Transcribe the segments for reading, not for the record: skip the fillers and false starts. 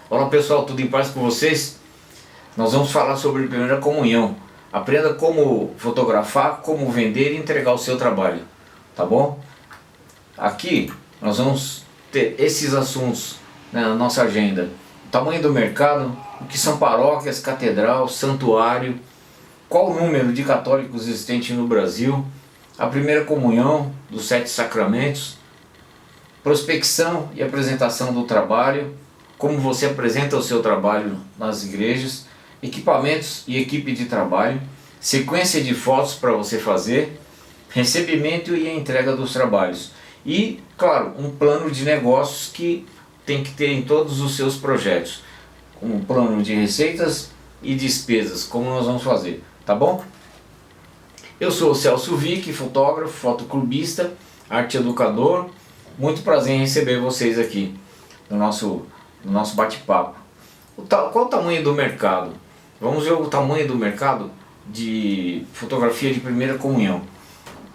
Olá pessoal, tudo em paz com vocês? Nós vamos falar sobre a primeira comunhão. Aprenda como fotografar, como vender e entregar o seu trabalho, tá bom? Aqui nós vamos ter esses assuntos na nossa agenda: o tamanho do mercado, o que são paróquias, catedral, santuário, qual o número de católicos existente no Brasil, a primeira comunhão dos 7 sacramentos, prospecção e apresentação do trabalho, como você apresenta o seu trabalho nas igrejas, equipamentos e equipe de trabalho, sequência de fotos para você fazer, recebimento e a entrega dos trabalhos. E, claro, um plano de negócios que tem que ter em todos os seus projetos. Um plano de receitas e despesas, como nós vamos fazer, tá bom? Eu sou o Celso Vick, fotógrafo, fotoclubista, arte educador. Muito prazer em receber vocês aqui no nosso bate-papo. Qual o tamanho do mercado? Vamos ver o tamanho do mercado de fotografia de primeira comunhão.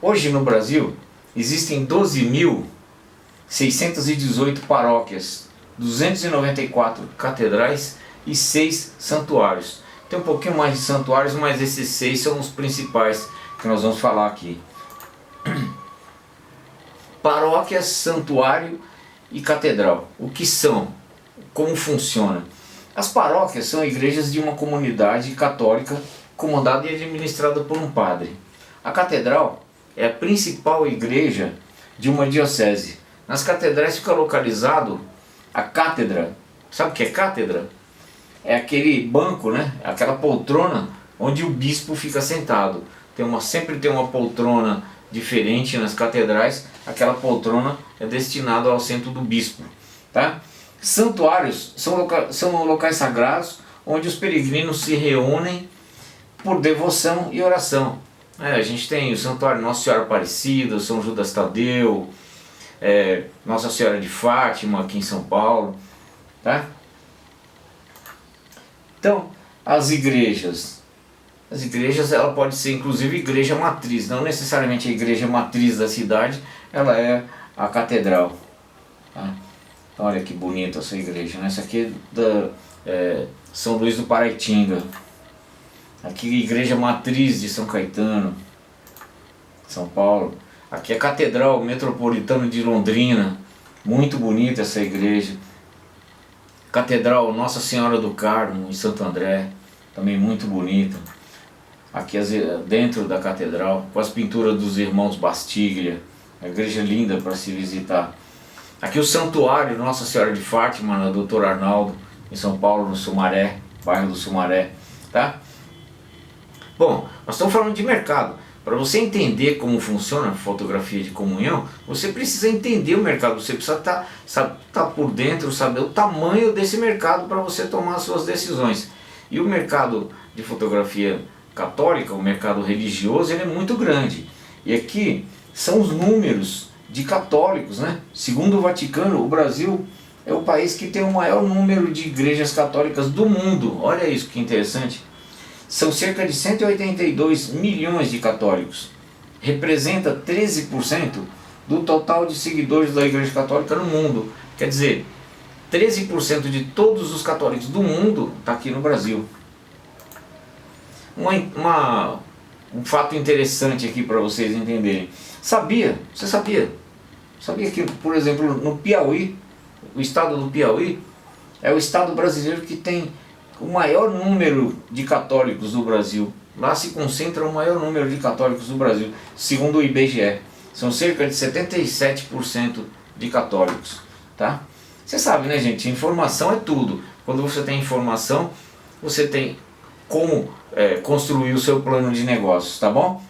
Hoje no Brasil existem 12.618 paróquias, 294 catedrais e 6 santuários. Tem um pouquinho mais de santuários, mas esses 6 são os principais que nós vamos falar aqui. Paróquias, santuário e catedral. O que são? Como funciona? As paróquias são igrejas de uma comunidade católica comandada e administrada por um padre. A catedral é a principal igreja de uma diocese. Nas catedrais fica localizado a cátedra. Sabe o que é cátedra? É aquele banco, né? Aquela poltrona onde o bispo fica sentado. Sempre tem uma poltrona diferente nas catedrais. Aquela poltrona é destinada ao assento do bispo, tá? Santuários são locais sagrados onde os peregrinos se reúnem por devoção e oração. A gente tem o Santuário Nossa Senhora Aparecida, São Judas Tadeu, Nossa Senhora de Fátima aqui em São Paulo, tá? Então, as igrejas ela pode ser inclusive igreja matriz, não necessariamente a igreja matriz da cidade, ela é a catedral, tá? Olha que bonita essa igreja, né? Essa aqui é da São Luís do Paraitinga. Aqui a igreja matriz de São Caetano, São Paulo. Aqui a Catedral Metropolitana de Londrina, muito bonita essa igreja. Catedral Nossa Senhora do Carmo em Santo André, também muito bonita. Aqui dentro da catedral, com as pinturas dos irmãos Bastiglia, a igreja linda para se visitar. Aqui o Santuário Nossa Senhora de Fátima, na Doutor Arnaldo, em São Paulo, no Sumaré, bairro do Sumaré, tá? Bom, nós estamos falando de mercado. Para você entender como funciona a fotografia de comunhão, você precisa entender o mercado, você precisa estar por dentro, saber o tamanho desse mercado para você tomar as suas decisões. E o mercado de fotografia católica, o mercado religioso, ele é muito grande. E aqui são os números de católicos, né? Segundo o Vaticano, o Brasil é o país que tem o maior número de igrejas católicas do mundo. Olha isso que interessante. São cerca de 182 milhões de católicos. Representa 13% do total de seguidores da Igreja Católica no mundo. Quer dizer, 13% de todos os católicos do mundo está aqui no Brasil. Um fato interessante aqui para vocês entenderem. Você sabia que, por exemplo, no Piauí, o estado do Piauí é o estado brasileiro que tem o maior número de católicos do Brasil. Lá se concentra o maior número de católicos do Brasil, segundo o IBGE. São cerca de 77% de católicos, tá? Você sabe, né, gente? Informação é tudo. Quando você tem informação, você tem como construir o seu plano de negócios, tá bom?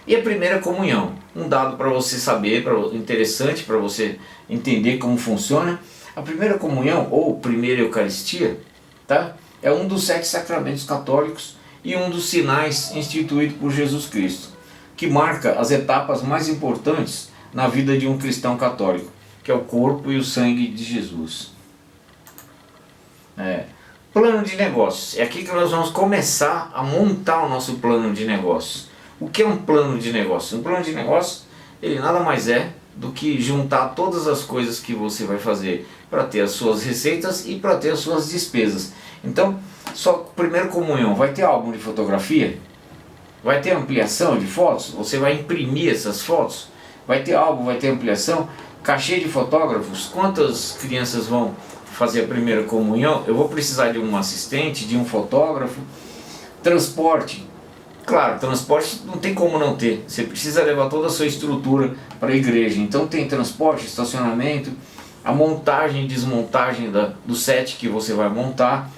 E a primeira comunhão, um dado para você saber, interessante para você entender como funciona. A primeira comunhão, ou primeira Eucaristia, tá? É um dos 7 sacramentos católicos e um dos sinais instituídos por Jesus Cristo, que marca as etapas mais importantes na vida de um cristão católico, que é o corpo e o sangue de Jesus. Plano de negócios. É aqui que nós vamos começar a montar o nosso plano de negócios. O que é um plano de negócio? Um plano de negócio, ele nada mais é do que juntar todas as coisas que você vai fazer para ter as suas receitas e para ter as suas despesas. Então, só primeira comunhão, vai ter álbum de fotografia, vai ter ampliação de fotos, você vai imprimir essas fotos, vai ter álbum, vai ter ampliação, cachê de fotógrafos, quantas crianças vão fazer a primeira comunhão, eu vou precisar de um assistente, de um fotógrafo, transporte. Claro, transporte não tem como não ter, você precisa levar toda a sua estrutura para a igreja, então tem transporte, estacionamento, a montagem e desmontagem do set que você vai montar,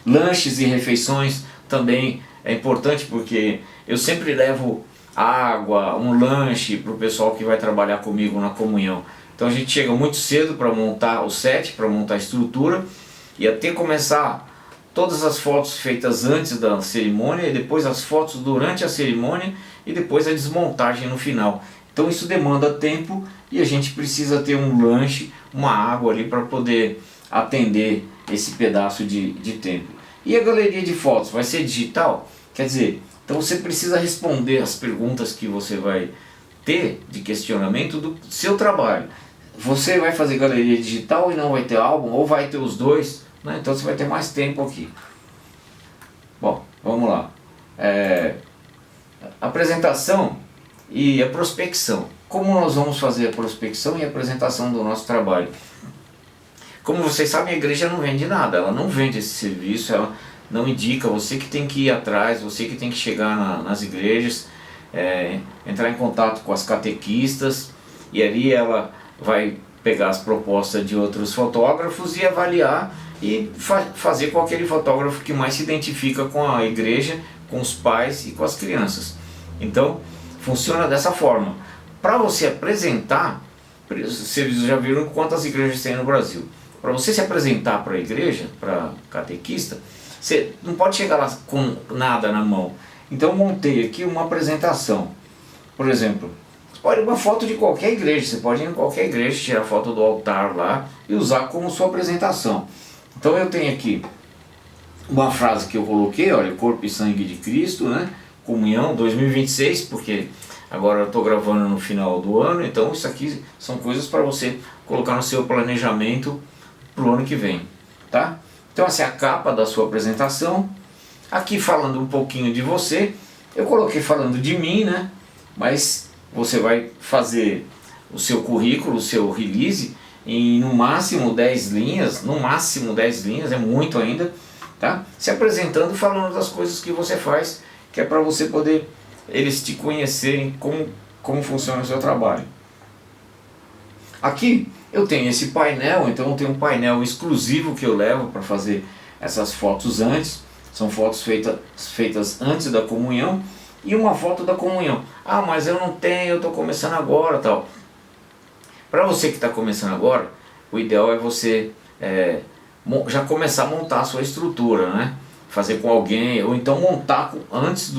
lanches e refeições também é importante, porque eu sempre levo água, um lanche para o pessoal que vai trabalhar comigo na comunhão. Então a gente chega muito cedo para montar o set, para montar a estrutura, e até começar todas as fotos feitas antes da cerimônia, e depois as fotos durante a cerimônia, e depois a desmontagem no final. Então isso demanda tempo e a gente precisa ter um lanche, uma água ali para poder atender esse pedaço de tempo. E a galeria de fotos vai ser digital? Quer dizer, então você precisa responder as perguntas que você vai ter de questionamento do seu trabalho. Você vai fazer galeria digital e não vai ter álbum, ou vai ter os dois, né? Então você vai ter mais tempo aqui. Bom, vamos lá. Apresentação e a prospecção. Como nós vamos fazer a prospecção e a apresentação do nosso trabalho? Como vocês sabem, a igreja não vende nada, ela não vende esse serviço, ela não indica, você que tem que ir atrás, você que tem que chegar nas igrejas, entrar em contato com as catequistas, e ali ela vai pegar as propostas de outros fotógrafos e avaliar e fazer com aquele fotógrafo que mais se identifica com a igreja, com os pais e com as crianças. Então, funciona dessa forma. Para você apresentar, vocês já viram quantas igrejas tem no Brasil. Para você se apresentar para a igreja, para catequista, você não pode chegar lá com nada na mão. Então eu montei aqui uma apresentação. Por exemplo, você pode ir uma foto de qualquer igreja, você pode ir em qualquer igreja, tirar foto do altar lá e usar como sua apresentação. Então eu tenho aqui uma frase que eu coloquei, olha, corpo e sangue de Cristo, né? Comunhão 2026, porque agora eu estou gravando no final do ano, então isso aqui são coisas para você colocar no seu planejamento para o ano que vem, tá? Então essa é a capa da sua apresentação. Aqui falando um pouquinho de você, eu coloquei falando de mim, né? Mas você vai fazer o seu currículo, o seu release em no máximo 10 linhas, é muito ainda, tá? Se apresentando, falando das coisas que você faz, que é para você poder eles te conhecerem como funciona o seu trabalho. Aqui eu tenho esse painel, então eu tenho um painel exclusivo que eu levo para fazer essas fotos antes. São fotos feitas antes da comunhão e uma foto da comunhão. Ah, mas eu não tenho, eu estou começando agora, tal. Para você que está começando agora, o ideal é você já começar a montar a sua estrutura, né? Fazer com alguém, ou então montar antes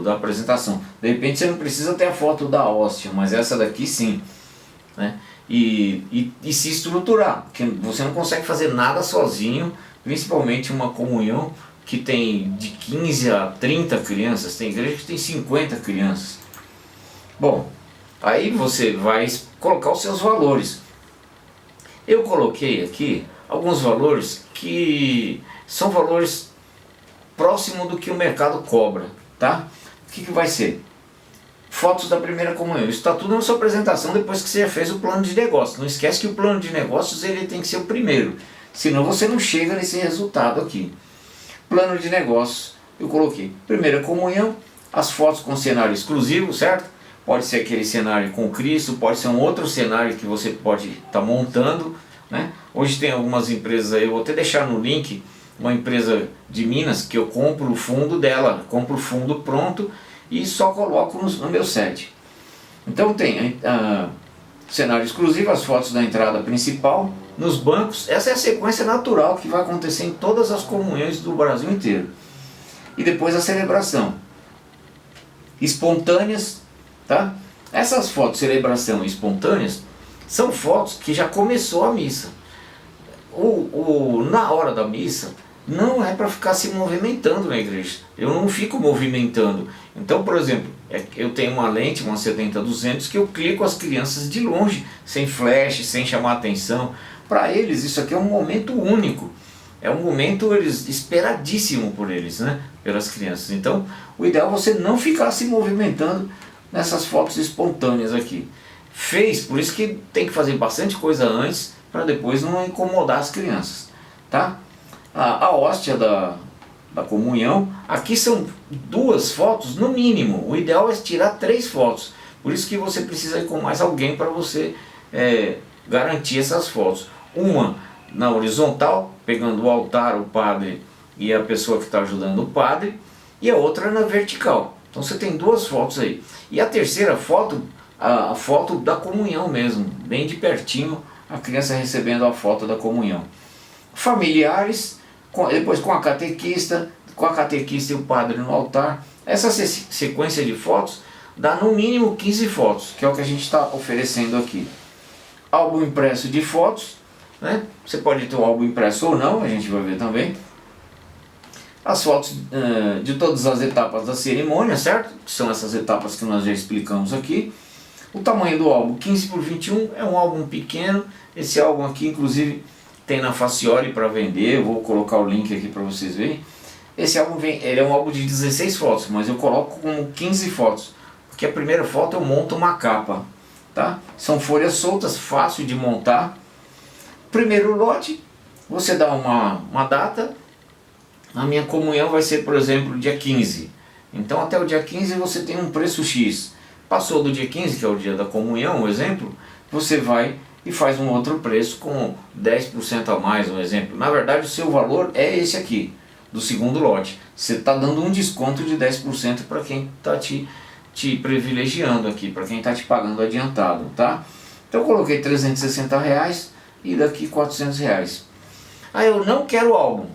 da apresentação. De repente você não precisa ter a foto da hóstia, mas essa daqui sim, né? E se estruturar, porque você não consegue fazer nada sozinho, principalmente uma comunhão que tem de 15 a 30 crianças, tem igreja que tem 50 crianças. Bom, aí você vai colocar os seus valores. Eu coloquei aqui alguns valores que são valores próximo do que o mercado cobra, tá? O que vai ser? Fotos da primeira comunhão. Isso está tudo na sua apresentação depois que você já fez o plano de negócios. Não esquece que o plano de negócios ele tem que ser o primeiro, senão você não chega nesse resultado aqui. Plano de negócios, eu coloquei primeira comunhão, as fotos com cenário exclusivo, certo? Pode ser aquele cenário com Cristo, pode ser um outro cenário que você pode estar montando, né? Hoje tem algumas empresas aí, eu vou até deixar no link, uma empresa de Minas que eu compro o fundo dela, compro o fundo pronto e só coloco no meu set. Então tem cenário exclusivo, as fotos da entrada principal, nos bancos. Essa é a sequência natural que vai acontecer em todas as comunhões do Brasil inteiro. E depois a celebração. Espontâneas, tá? Essas fotos celebração espontâneas são fotos que já começou a missa. Na hora da missa, não é para ficar se movimentando na igreja. Eu não fico movimentando. Então, por exemplo, eu tenho uma lente, uma 70-200, que eu clico as crianças de longe, sem flash, sem chamar atenção. Para eles isso aqui é um momento único. É um momento esperadíssimo por eles, né? Pelas crianças. Então, o ideal é você não ficar se movimentando nessas fotos espontâneas aqui. Fez, por isso que tem que fazer bastante coisa antes, para depois não incomodar as crianças, tá? A hóstia da comunhão, aqui são 2 fotos no mínimo. O ideal é tirar 3 fotos. Por isso que você precisa ir com mais alguém para você garantir essas fotos. Uma na horizontal, pegando o altar, o padre e a pessoa que está ajudando o padre, e a outra na vertical. Então você tem 2 fotos aí. E a terceira foto, a foto da comunhão mesmo, bem de pertinho, a criança recebendo a foto da comunhão. Familiares, depois com a catequista e o padre no altar. Essa sequência de fotos dá no mínimo 15 fotos, que é o que a gente está oferecendo aqui. Álbum impresso de fotos, né? Você pode ter um álbum impresso ou não, a gente vai ver também. As fotos de todas as etapas da cerimônia, certo? Que são essas etapas que nós já explicamos aqui. O tamanho do álbum 15x21 é um álbum pequeno. Esse álbum aqui inclusive tem na Facioli para vender, eu vou colocar o link aqui para vocês verem. Esse álbum ele é um álbum de 16 fotos, mas eu coloco como 15 fotos, porque a primeira foto eu monto uma capa, tá? São folhas soltas, fácil de montar. Primeiro lote, você dá uma data. A minha comunhão vai ser, por exemplo, dia 15. Então até o dia 15 você tem um preço X. Passou do dia 15, que é o dia da comunhão, um exemplo, você vai e faz um outro preço com 10% a mais, um exemplo. Na verdade o seu valor é esse aqui, do segundo lote. Você está dando um desconto de 10% para quem está te privilegiando aqui, para quem está te pagando adiantado, tá? Então eu coloquei R$360 e daqui R$400. Ah, eu não quero álbum.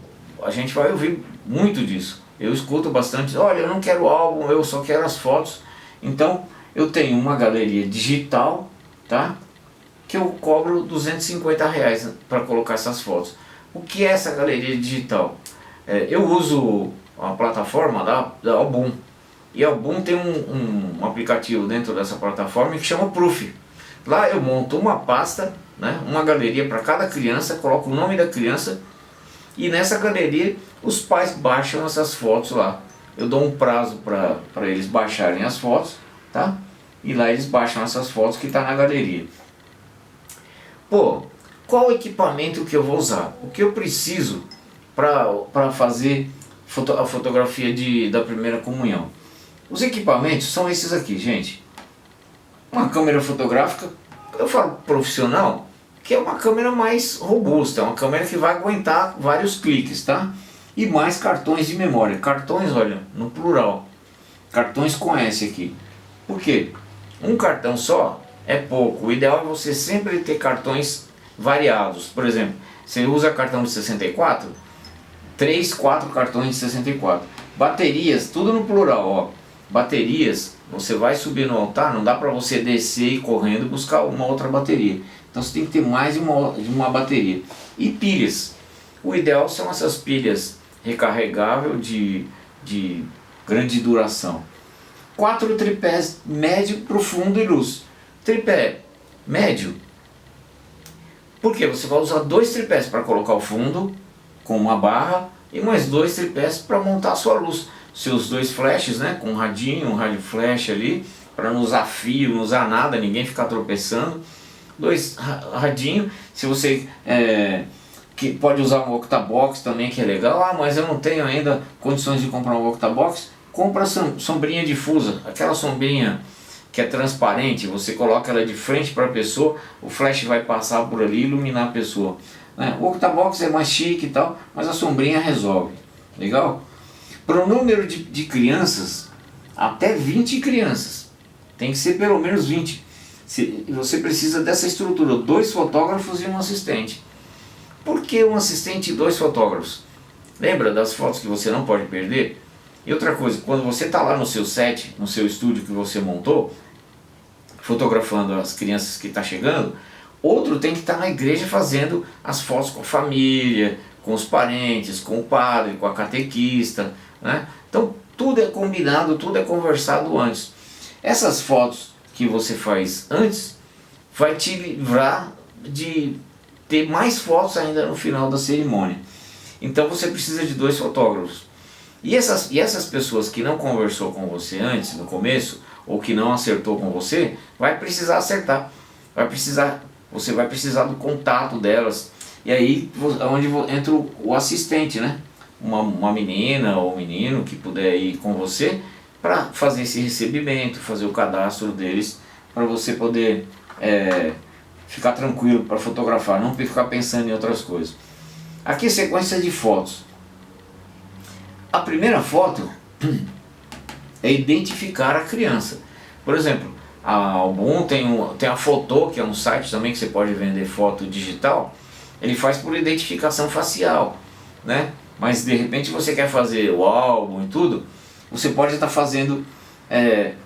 A gente vai ouvir muito disso. Eu escuto bastante, olha, eu não quero álbum, eu só quero as fotos. Então eu tenho uma galeria digital, tá? Que eu cobro R$250 para colocar essas fotos. O que é essa galeria digital? Eu uso a plataforma da Album. E a Album tem um aplicativo dentro dessa plataforma que chama Proof. Lá eu monto uma pasta, né, uma galeria para cada criança, coloco o nome da criança. E nessa galeria os pais baixam essas fotos lá. Eu dou um prazo para eles baixarem as fotos, tá? E lá eles baixam essas fotos que está na galeria. Pô, qual equipamento que eu vou usar? O que eu preciso para fazer a fotografia da primeira comunhão? Os equipamentos são esses aqui, gente. Uma câmera fotográfica, eu falo profissional, que é uma câmera mais robusta, é uma câmera que vai aguentar vários cliques, tá? E mais cartões de memória. Cartões, olha, no plural. Cartões com S aqui. Por quê? Um cartão só é pouco. O ideal é você sempre ter cartões variados. Por exemplo, você usa cartão de 64, 3, 4 cartões de 64. Baterias, tudo no plural, ó. Baterias, você vai subir no altar, não dá para você descer e correndo buscar uma outra bateria. Então você tem que ter mais de uma bateria. E pilhas. O ideal são essas pilhas recarregáveis de grande duração. 4 tripés médio, profundo e luz. Tripé médio. Porque você vai usar 2 tripés para colocar o fundo com uma barra e mais 2 tripés para montar a sua luz. Seus 2 flashes, né, com um radinho, um rádio flash ali, para não usar fio, não usar nada, ninguém ficar tropeçando. 2 radinhos, se você que pode usar um octabox também, que é legal. Ah, mas eu não tenho ainda condições de comprar um octabox. Compra sombrinha difusa, aquela sombrinha que é transparente, você coloca ela de frente para a pessoa, o flash vai passar por ali e iluminar a pessoa, né? O octabox é mais chique e tal, mas a sombrinha resolve. Legal? Para o número de crianças, até 20 crianças, tem que ser pelo menos 20. Você precisa dessa estrutura, 2 fotógrafos e um assistente. Por que um assistente e 2 fotógrafos? Lembra das fotos que você não pode perder? E outra coisa, quando você está lá no seu set, no seu estúdio que você montou, fotografando as crianças que estão chegando, outro tem que estar na igreja fazendo as fotos com a família, com os parentes, com o padre, com a catequista, né? Então tudo é combinado, tudo é conversado antes. Essas fotos que você faz antes vai te livrar de ter mais fotos ainda no final da cerimônia. Então você precisa de 2 fotógrafos. E essas pessoas que não conversou com você antes, no começo, ou que não acertou com você, vai precisar acertar. Você vai precisar do contato delas. E aí é onde entra o assistente, né? Uma menina ou um menino que puder ir com você para fazer esse recebimento, fazer o cadastro deles, para você poder ficar tranquilo para fotografar, não ficar pensando em outras coisas. Aqui sequência de fotos. A primeira foto é identificar a criança. Por exemplo, a Album tem a Fotô, que é um site também que você pode vender foto digital. Ele faz por identificação facial, né? Mas de repente você quer fazer o álbum e tudo, você pode estar fazendo,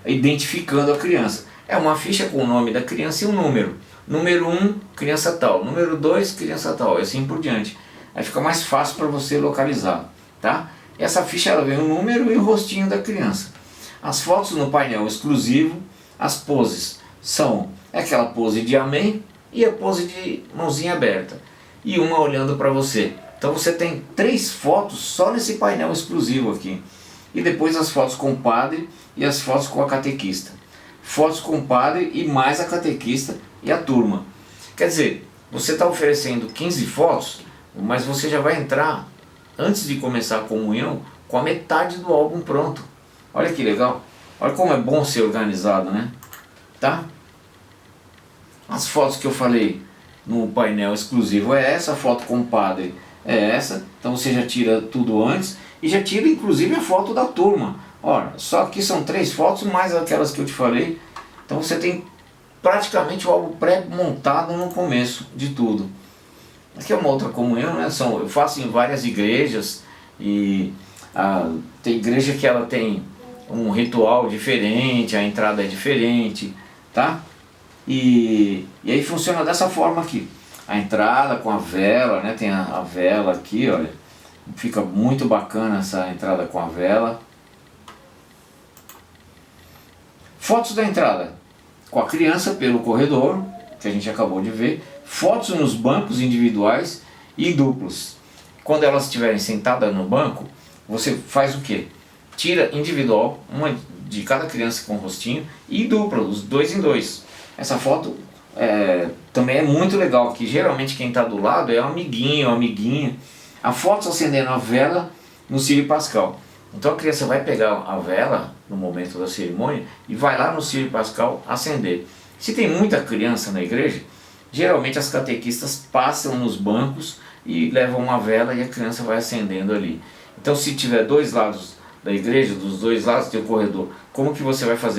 identificando a criança. É uma ficha com o nome da criança e um número. Número 1, criança tal. Número 2, criança tal. E assim por diante. Aí fica mais fácil para você localizar, tá? Essa ficha ela vem o número e o rostinho da criança. As fotos no painel exclusivo, as poses são aquela pose de amém e a pose de mãozinha aberta. E uma olhando para você. Então você tem 3 fotos só nesse painel exclusivo aqui. E depois as fotos com o padre e as fotos com a catequista. Fotos com o padre e mais a catequista e a turma. Quer dizer, você está oferecendo 15 fotos, mas você já vai entrar, antes de começar a comunhão, com a metade do álbum pronto. Olha que legal. Olha como é bom ser organizado, né? Tá? As fotos que eu falei no painel exclusivo é essa, a foto com o padre é essa. Então você já tira tudo antes e já tira inclusive a foto da turma. Olha, só que são 3 fotos mais aquelas que eu te falei. Então você tem praticamente o álbum pré-montado no começo de tudo. Aqui é uma outra comunhão, né? Eu faço em várias igrejas e tem igreja que ela tem um ritual diferente, a entrada é diferente, tá? E aí funciona dessa forma aqui. A entrada com a vela, né? Tem a vela aqui, olha. Fica muito bacana essa entrada com a vela. Fotos da entrada com a criança pelo corredor, que a gente acabou de ver. Fotos nos bancos individuais e duplos. Quando elas estiverem sentadas no banco, você faz o quê? Tira individual, uma de cada criança com o rostinho, e dupla, os 2 em 2. Essa foto também é muito legal, que geralmente quem está do lado é um amiguinho, uma amiguinha. A foto acendendo a vela no Círio Pascal. Então a criança vai pegar a vela no momento da cerimônia e vai lá no Círio Pascal acender. Se tem muita criança na igreja, geralmente as catequistas passam nos bancos e levam uma vela e a criança vai acendendo ali. Então se tiver 2 lados da igreja, dos 2 lados tem o corredor, como que você vai fazer